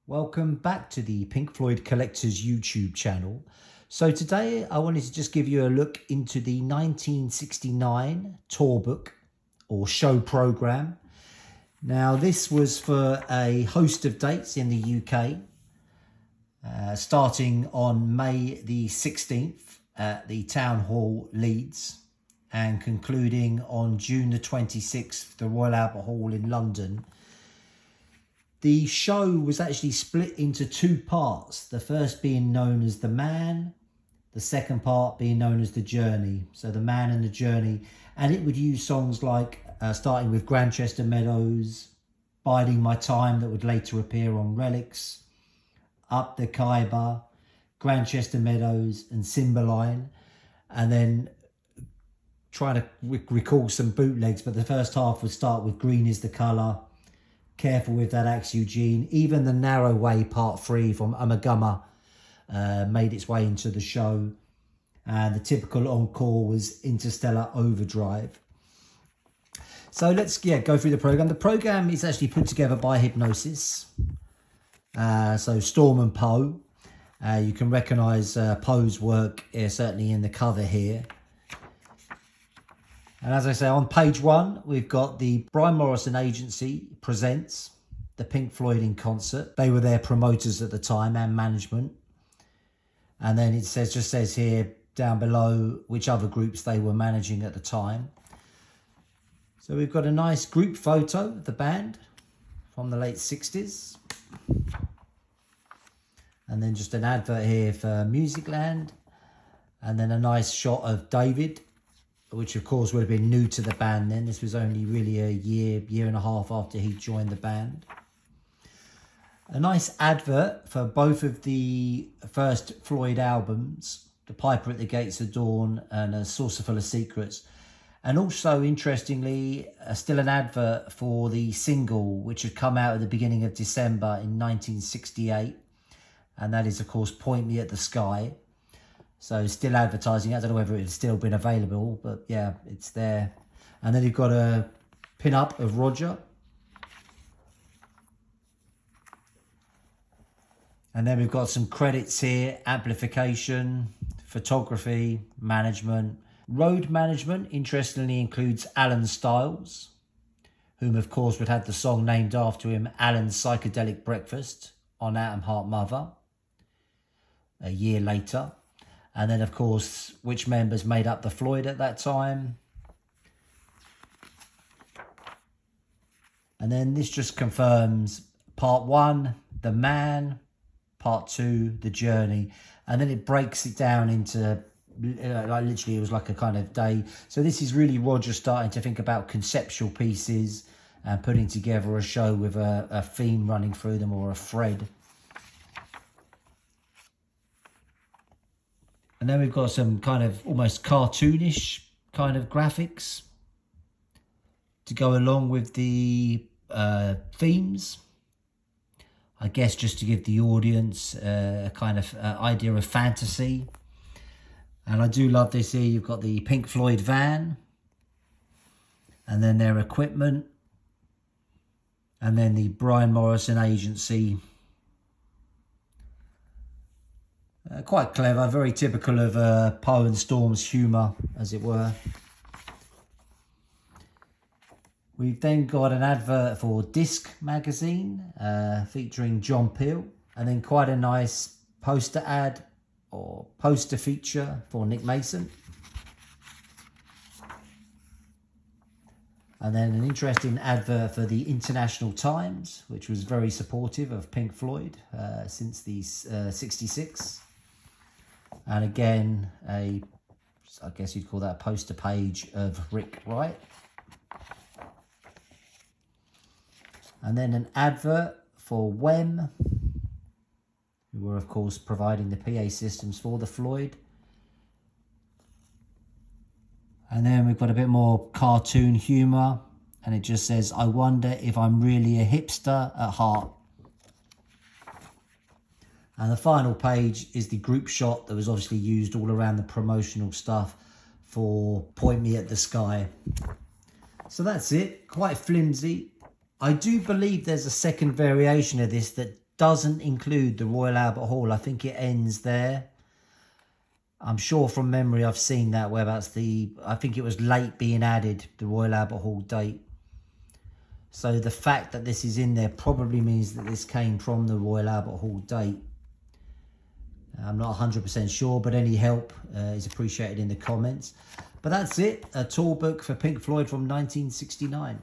Welcome back to the Pink Floyd Collectors YouTube channel. So today I wanted to just give you a look into the 1969 tour book or show program. Now this was for a host of dates in the UK, starting on May the 16th at the Town Hall, Leeds, and concluding on June the 26th, the Royal Albert Hall in London. The show was actually split into two parts, the first being known as The Man, the second part being known as The Journey. So The Man and The Journey, and it would use songs like, starting with Grantchester, Meadows, Biding My Time, that would later appear on Relics, Up the Khyber, Grantchester, Meadows and Cymbaline, and then trying to recall some bootlegs, but the first half would start with Green is the Colour, Careful with That Axe, Eugene. Even The Narrow Way Part 3 from Ummagumma made its way into the show. And the typical encore was Interstellar Overdrive. So let's go through the program. The program is actually put together by Hypnosis. So Storm and Poe. You can recognise Poe's work certainly in the cover here. And as I say, on page 1, we've got the Brian Morrison Agency presents the Pink Floyd in concert. They were their promoters at the time and management. And then it just says here down below which other groups they were managing at the time. So we've got a nice group photo of the band from the late 60s. And then just an advert here for Musicland. And then a nice shot of David, which of course would have been new to the band then. This was only really a year and a half after he joined the band. A nice advert for both of the first Floyd albums, The Piper at the Gates of Dawn and A Saucer Full of Secrets. And also, interestingly, still an advert for the single, which had come out at the beginning of December in 1968. And that is, of course, Point Me at the Sky. So still advertising. I don't know whether it's still been available, but yeah, it's there. And then you've got a pin-up of Roger. And then we've got some credits here: amplification, photography, management. Road management, interestingly, includes Alan Stiles, whom of course would have the song named after him, Alan's Psychedelic Breakfast, on Atom Heart Mother, a year later. And then, of course, which members made up the Floyd at that time. And then this just confirms part 1, The Man, part 2, The Journey. And then it breaks it down into, like literally it was like a kind of day. So this is really Roger starting to think about conceptual pieces and putting together a show with a theme running through them, or a thread. And then we've got some kind of almost cartoonish kind of graphics to go along with the themes. I guess just to give the audience a kind of idea of fantasy. And I do love this here. You've got the Pink Floyd van, and then their equipment, and then the Brian Morrison Agency. Quite clever, very typical of Poe and Storm's humour, as it were. We've then got an advert for Disc magazine featuring John Peel, and then quite a nice poster ad or poster feature for Nick Mason. And then an interesting advert for the International Times, which was very supportive of Pink Floyd since the 66. And again, I guess you'd call that a poster page of Rick Wright. And then an advert for Wem, who were, of course, providing the PA systems for the Floyd. And then we've got a bit more cartoon humour. And it just says, I wonder if I'm really a hipster at heart. And the final page is the group shot that was obviously used all around the promotional stuff for Point Me at the Sky. So that's it. Quite flimsy. I do believe there's a second variation of this that doesn't include the Royal Albert Hall. I think it ends there. I'm sure from memory I've seen that, whereabouts I think it was late being added, the Royal Albert Hall date. So the fact that this is in there probably means that this came from the Royal Albert Hall date. I'm not 100% sure, but any help is appreciated in the comments. But that's it, a tour book for Pink Floyd from 1969.